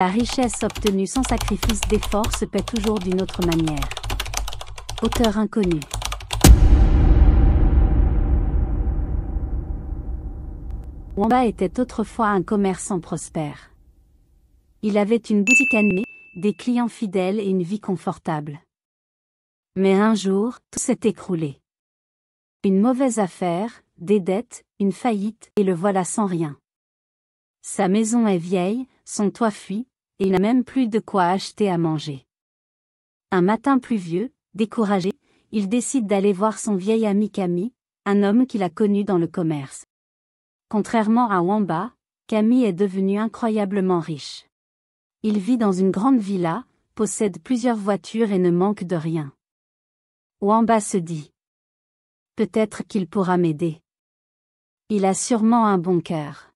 La richesse obtenue sans sacrifice d'effort se paie toujours d'une autre manière. Auteur inconnu. Wamba était autrefois un commerçant prospère. Il avait une boutique animée, des clients fidèles et une vie confortable. Mais un jour, tout s'est écroulé. Une mauvaise affaire, des dettes, une faillite, et le voilà sans rien. Sa maison est vieille, son toit fuit, et il n'a même plus de quoi acheter à manger. Un matin pluvieux, découragé, il décide d'aller voir son vieil ami Camille, un homme qu'il a connu dans le commerce. Contrairement à Wamba, Camille est devenu incroyablement riche. Il vit dans une grande villa, possède plusieurs voitures et ne manque de rien. Wamba se dit: peut-être qu'il pourra m'aider. Il a sûrement un bon cœur.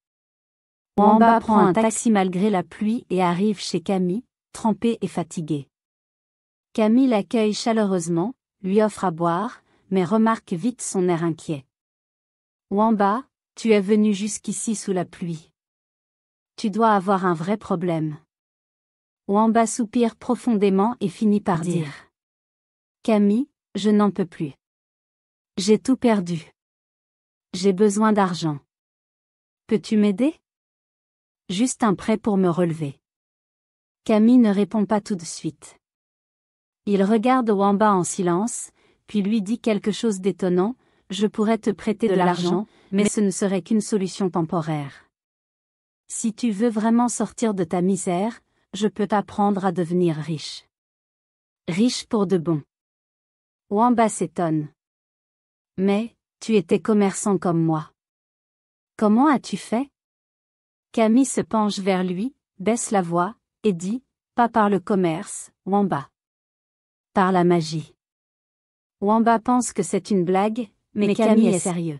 Wamba prend un taxi malgré la pluie et arrive chez Camille, trempé et fatigué. Camille l'accueille chaleureusement, lui offre à boire, mais remarque vite son air inquiet. Wamba, tu es venu jusqu'ici sous la pluie. Tu dois avoir un vrai problème. Wamba soupire profondément et finit par dire: Camille, je n'en peux plus. J'ai tout perdu. J'ai besoin d'argent. Peux-tu m'aider? Juste un prêt pour me relever. Camille ne répond pas tout de suite. Il regarde Wamba en silence, puis lui dit quelque chose d'étonnant: je pourrais te prêter de l'argent, mais ce ne serait qu'une solution temporaire. Si tu veux vraiment sortir de ta misère, je peux t'apprendre à devenir riche. Riche pour de bon. Wamba s'étonne. Mais, tu étais commerçant comme moi. Comment as-tu fait? Camille se penche vers lui, baisse la voix, et dit: pas par le commerce, Wamba. Par la magie. Wamba pense que c'est une blague, mais Camille est sérieux.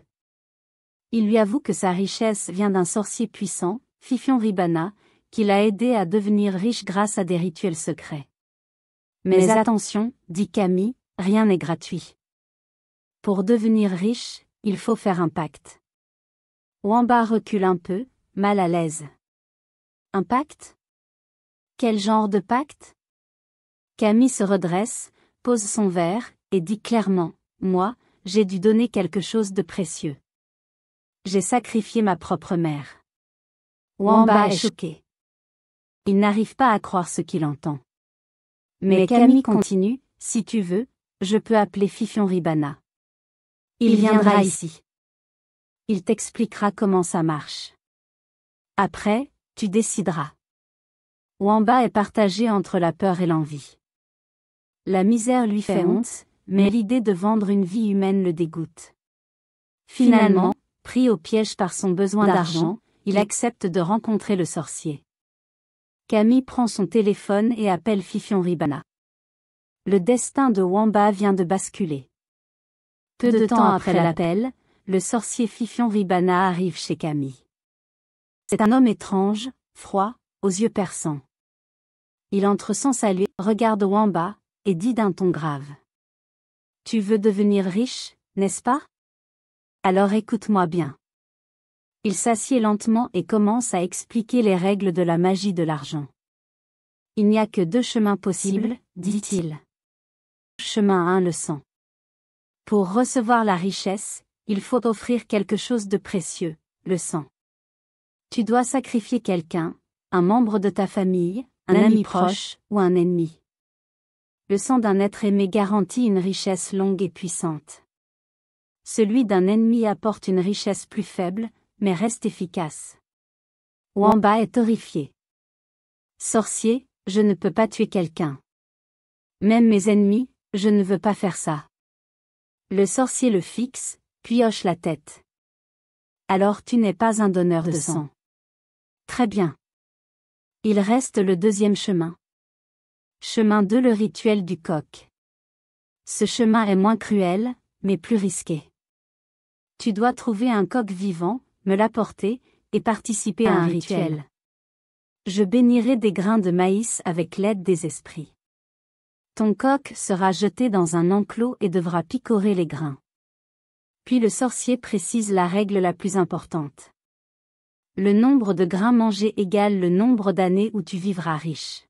Il lui avoue que sa richesse vient d'un sorcier puissant, Fifion Ribana, qui l'a aidé à devenir riche grâce à des rituels secrets. Mais attention, dit Camille, rien n'est gratuit. Pour devenir riche, il faut faire un pacte. Wamba recule un peu, mal à l'aise. Un pacte? Quel genre de pacte? Camille se redresse, pose son verre, et dit clairement: moi, j'ai dû donner quelque chose de précieux. J'ai sacrifié ma propre mère. Wamba est choqué. Il n'arrive pas à croire ce qu'il entend. Mais Camille continue: si tu veux, je peux appeler Fifion Ribana. Il viendra ici. Il t'expliquera comment ça marche. Après, tu décideras. Wamba est partagé entre la peur et l'envie. La misère lui fait honte, mais l'idée de vendre une vie humaine le dégoûte. Finalement, pris au piège par son besoin d'argent, il accepte de rencontrer le sorcier. Camille prend son téléphone et appelle Fifion Ribana. Le destin de Wamba vient de basculer. Peu de temps après l'appel, le sorcier Fifion Ribana arrive chez Camille. C'est un homme étrange, froid, aux yeux perçants. Il entre sans saluer, regarde Wamba, et dit d'un ton grave: tu veux devenir riche, n'est-ce pas? Alors écoute-moi bien. Il s'assied lentement et commence à expliquer les règles de la magie de l'argent. Il n'y a que deux chemins possibles, dit-il. Chemin 1, le sang. Pour recevoir la richesse, il faut offrir quelque chose de précieux, le sang. Tu dois sacrifier quelqu'un, un membre de ta famille, un ami proche, ou un ennemi. Le sang d'un être aimé garantit une richesse longue et puissante. Celui d'un ennemi apporte une richesse plus faible, mais reste efficace. Wamba est horrifié. Sorcier, je ne peux pas tuer quelqu'un. Même mes ennemis, je ne veux pas faire ça. Le sorcier le fixe, puis hoche la tête. Alors tu n'es pas un donneur de sang. Très bien. Il reste le deuxième chemin. Chemin 2, le rituel du coq. Ce chemin est moins cruel, mais plus risqué. Tu dois trouver un coq vivant, me l'apporter, et participer à un rituel. Je bénirai des grains de maïs avec l'aide des esprits. Ton coq sera jeté dans un enclos et devra picorer les grains. Puis le sorcier précise la règle la plus importante. Le nombre de grains mangés égale le nombre d'années où tu vivras riche.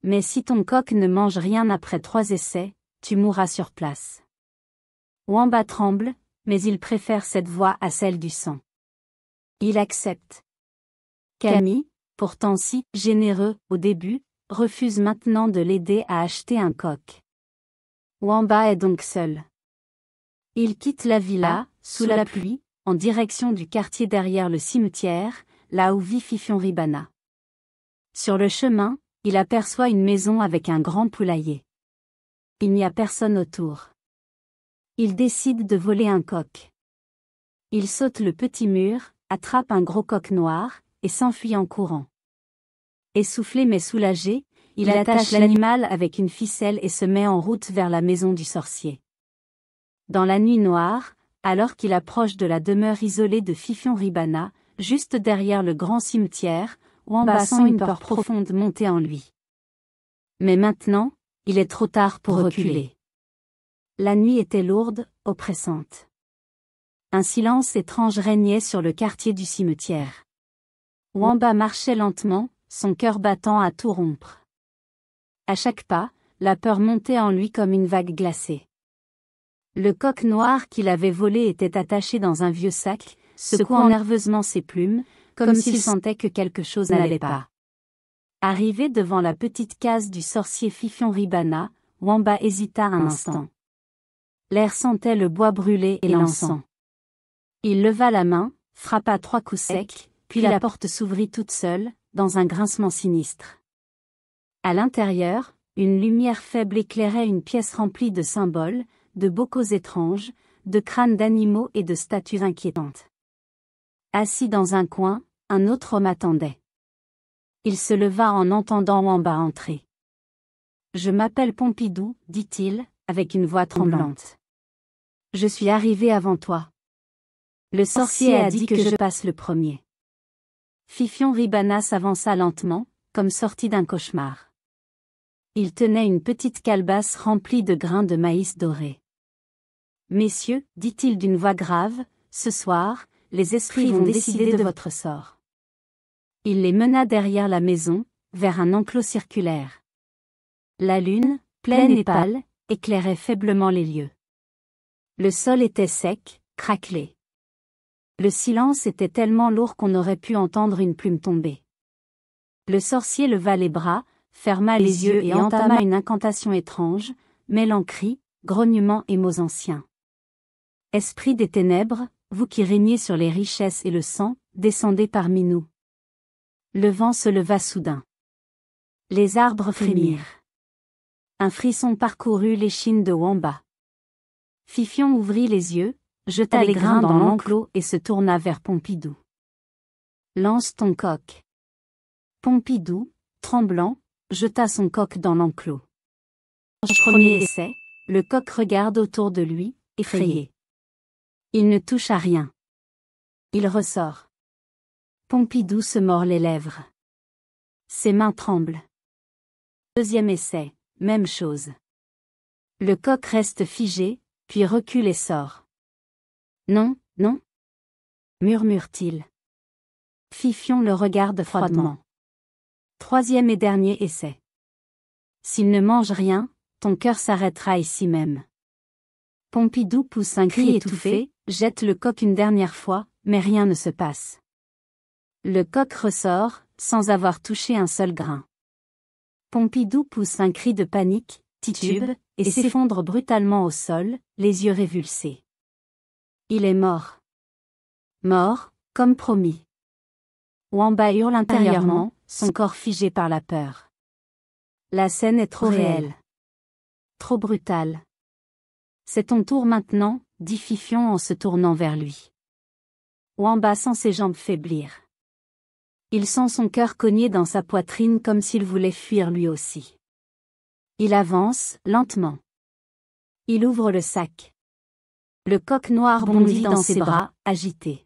Mais si ton coq ne mange rien après 3 essais, tu mourras sur place. Wamba tremble, mais il préfère cette voie à celle du sang. Il accepte. Camille, pourtant si généreux au début, refuse maintenant de l'aider à acheter un coq. Wamba est donc seul. Il quitte la villa, sous la pluie, en direction du quartier derrière le cimetière, là où vit Fifion-Ribana. Sur le chemin, il aperçoit une maison avec un grand poulailler. Il n'y a personne autour. Il décide de voler un coq. Il saute le petit mur, attrape un gros coq noir, et s'enfuit en courant. Essoufflé mais soulagé, il attache l'animal avec une ficelle et se met en route vers la maison du sorcier. Dans la nuit noire, alors qu'il approche de la demeure isolée de Fifion-Ribana, juste derrière le grand cimetière, Wamba sent une peur profonde monter en lui. Mais maintenant, il est trop tard pour reculer. La nuit était lourde, oppressante. Un silence étrange régnait sur le quartier du cimetière. Wamba marchait lentement, son cœur battant à tout rompre. À chaque pas, la peur montait en lui comme une vague glacée. Le coq noir qu'il avait volé était attaché dans un vieux sac, secouant nerveusement ses plumes, comme s'il sentait que quelque chose n'allait pas. Arrivé devant la petite case du sorcier Fifion-Ribana, Wamba hésita un instant. L'air sentait le bois brûlé et l'encens. Il leva la main, frappa 3 coups secs, puis la porte s'ouvrit toute seule, dans un grincement sinistre. À l'intérieur, une lumière faible éclairait une pièce remplie de symboles, de bocaux étranges, de crânes d'animaux et de statues inquiétantes. Assis dans un coin, un autre homme attendait. Il se leva en entendant Wamba entrer. « Je m'appelle Pompidou, dit-il, avec une voix tremblante. Je suis arrivé avant toi. Le sorcier a dit que je passe le premier. » Fifion-Ribana s'avança lentement, comme sorti d'un cauchemar. Il tenait une petite calebasse remplie de grains de maïs dorés. « Messieurs, dit-il d'une voix grave, ce soir, les esprits vont décider de votre sort. » Il les mena derrière la maison, vers un enclos circulaire. La lune, pleine et pâle, éclairait faiblement les lieux. Le sol était sec, craquelé. Le silence était tellement lourd qu'on aurait pu entendre une plume tomber. Le sorcier leva les bras, ferma les yeux et entama une incantation étrange, mêlant cris, grognements et mots anciens. « Esprit des ténèbres, vous qui régnez sur les richesses et le sang, descendez parmi nous. » Le vent se leva soudain. Les arbres frémirent. Un frisson parcourut l'échine de Wamba. Fifion ouvrit les yeux, jeta les grains dans l'enclos et se tourna vers Pompidou. « Lance ton coq. » Pompidou, tremblant, jeta son coq dans l'enclos. Premier essai, le coq regarde autour de lui, effrayé. Il ne touche à rien. Il ressort. Pompidou se mord les lèvres. Ses mains tremblent. Deuxième essai, même chose. Le coq reste figé, puis recule et sort. Non, non, murmure-t-il. Fifion le regarde froidement. Troisième et dernier essai. S'il ne mange rien, ton cœur s'arrêtera ici même. Pompidou pousse un cri étouffé, jette le coq une dernière fois, mais rien ne se passe. Le coq ressort, sans avoir touché un seul grain. Pompidou pousse un cri de panique, titube, et s'effondre brutalement au sol, les yeux révulsés. Il est mort. Mort, comme promis. Wamba hurle intérieurement, son corps figé par la peur. La scène est trop réelle. Trop brutale. C'est ton tour maintenant, dit Fifion en se tournant vers lui. Wamba sent ses jambes faiblir. Il sent son cœur cogner dans sa poitrine comme s'il voulait fuir lui aussi. Il avance, lentement. Il ouvre le sac. Le coq noir bondit dans ses bras, agité.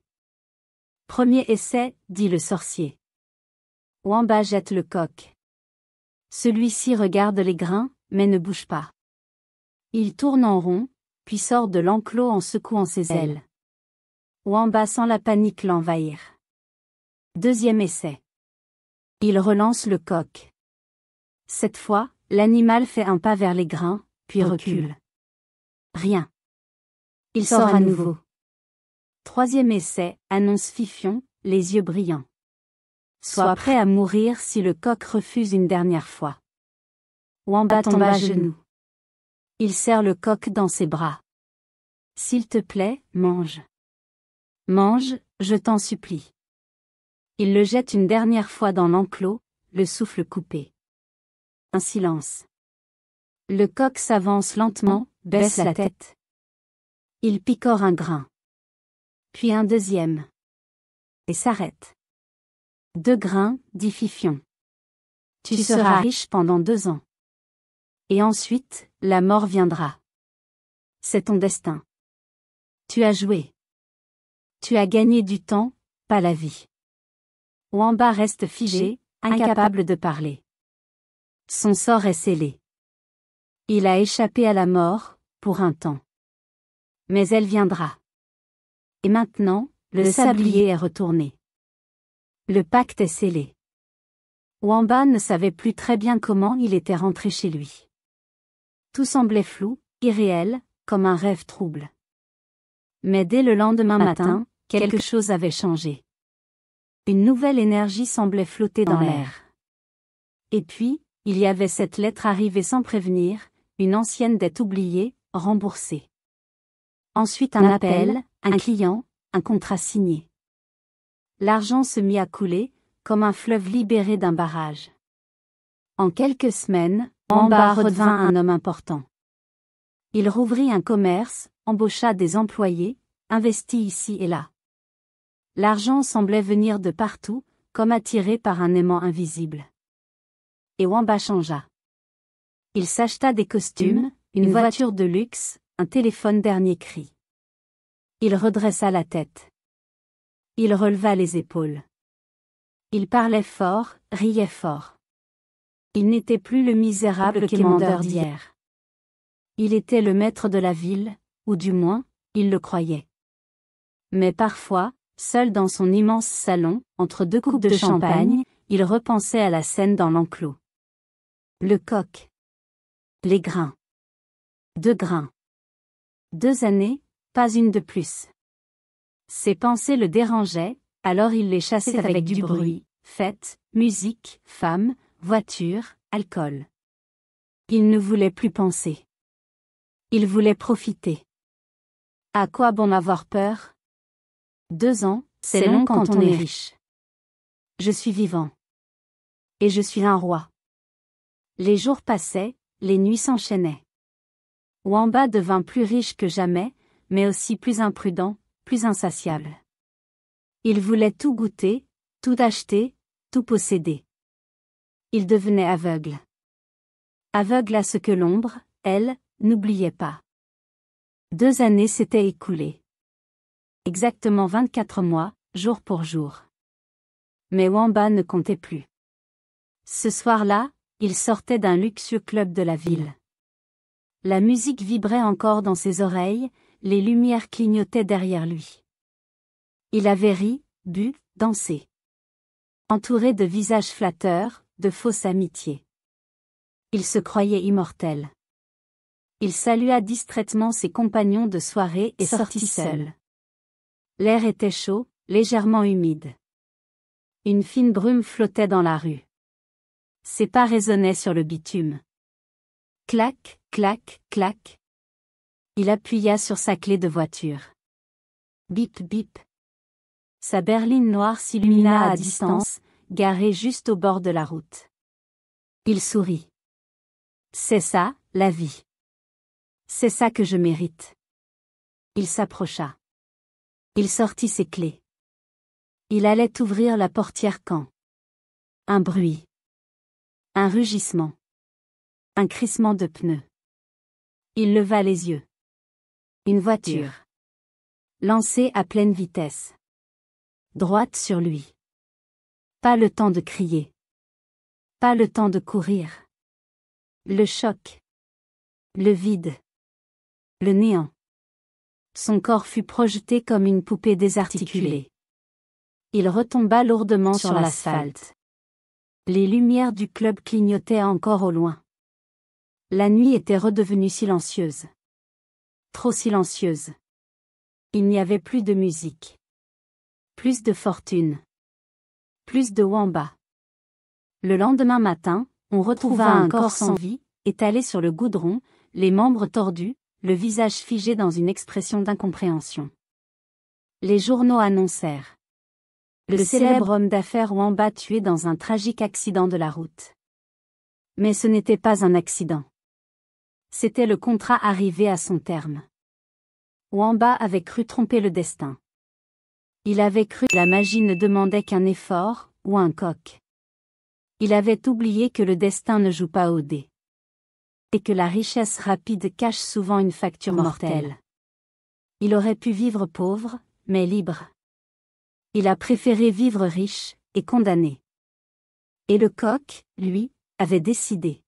Premier essai, dit le sorcier. Wamba jette le coq. Celui-ci regarde les grains, mais ne bouge pas. Il tourne en rond, puis sort de l'enclos en secouant ses ailes. Wamba sent la panique l'envahir. Deuxième essai. Il relance le coq. Cette fois, l'animal fait un pas vers les grains, puis recule. Rien. Il sort à nouveau. Troisième essai, annonce Fifion, les yeux brillants. Sois prêt à mourir si le coq refuse une dernière fois. Wamba tombe à genoux. Il serre le coq dans ses bras. S'il te plaît, mange. Mange, je t'en supplie. Il le jette une dernière fois dans l'enclos, le souffle coupé. Un silence. Le coq s'avance lentement, baisse la tête. Il picore un grain. Puis un deuxième. Et s'arrête. 2 grains, dit Fifion. Tu seras riche pendant 2 ans. Et ensuite, la mort viendra. C'est ton destin. Tu as joué. Tu as gagné du temps, pas la vie. Wamba reste figé, incapable de parler. Son sort est scellé. Il a échappé à la mort, pour un temps. Mais elle viendra. Et maintenant, le sablier est retourné. Le pacte est scellé. Wamba ne savait plus très bien comment il était rentré chez lui. Tout semblait flou, irréel, comme un rêve trouble. Mais dès le lendemain matin, quelque chose avait changé. Une nouvelle énergie semblait flotter dans l'air. Et puis, il y avait cette lettre arrivée sans prévenir, une ancienne dette oubliée, remboursée. Ensuite un appel, un client, un contrat signé. L'argent se mit à couler, comme un fleuve libéré d'un barrage. En quelques semaines, Wamba redevint un homme important. Il rouvrit un commerce, embaucha des employés, investit ici et là. L'argent semblait venir de partout, comme attiré par un aimant invisible. Et Wamba changea. Il s'acheta des costumes, une voiture de luxe, un téléphone dernier cri. Il redressa la tête. Il releva les épaules. Il parlait fort, riait fort. Il n'était plus le misérable quémandeur d'hier. Il était le maître de la ville, ou du moins, il le croyait. Mais parfois, seul dans son immense salon, entre 2 coupes de champagne, il repensait à la scène dans l'enclos. Le coq. Les grains. 2 grains. 2 années, pas une de plus. Ses pensées le dérangeaient, alors il les chassait avec du bruit, fêtes, musique, femmes, voitures, alcool. Il ne voulait plus penser. Il voulait profiter. À quoi bon avoir peur? 2 ans, c'est long quand on est riche. Je suis vivant. Et je suis un roi. Les jours passaient, les nuits s'enchaînaient. Wamba devint plus riche que jamais, mais aussi plus imprudent, plus insatiable. Il voulait tout goûter, tout acheter, tout posséder. Il devenait aveugle. Aveugle à ce que l'ombre, elle, n'oubliait pas. 2 années s'étaient écoulées. Exactement 24 mois, jour pour jour. Mais Wamba ne comptait plus. Ce soir-là, il sortait d'un luxueux club de la ville. La musique vibrait encore dans ses oreilles, les lumières clignotaient derrière lui. Il avait ri, bu, dansé. Entouré de visages flatteurs, de fausses amitiés. Il se croyait immortel. Il salua distraitement ses compagnons de soirée et sortit seul. L'air était chaud, légèrement humide. Une fine brume flottait dans la rue. Ses pas résonnaient sur le bitume. Clac, clac, clac. Il appuya sur sa clé de voiture. Bip, bip. Sa berline noire s'illumina à distance, garée juste au bord de la route. Il sourit. C'est ça, la vie. C'est ça que je mérite. Il s'approcha. Il sortit ses clés. Il allait ouvrir la portière quand un bruit. Un rugissement. Un crissement de pneus. Il leva les yeux. Une voiture. Lancée à pleine vitesse. Droite sur lui. Pas le temps de crier. Pas le temps de courir. Le choc. Le vide. Le néant. Son corps fut projeté comme une poupée désarticulée. Il retomba lourdement sur l'asphalte. Les lumières du club clignotaient encore au loin. La nuit était redevenue silencieuse. Trop silencieuse. Il n'y avait plus de musique. Plus de fortune. Plus de Wamba. Le lendemain matin, on retrouva un corps sans vie, étalé sur le goudron, les membres tordus, le visage figé dans une expression d'incompréhension. Les journaux annoncèrent. Le célèbre homme d'affaires Wamba tué dans un tragique accident de la route. Mais ce n'était pas un accident. C'était le contrat arrivé à son terme. Wamba avait cru tromper le destin. Il avait cru que la magie ne demandait qu'un effort, ou un coq. Il avait oublié que le destin ne joue pas au dé. Et que la richesse rapide cache souvent une facture mortelle. Il aurait pu vivre pauvre, mais libre. Il a préféré vivre riche, et condamné. Et le coq, lui, avait décidé.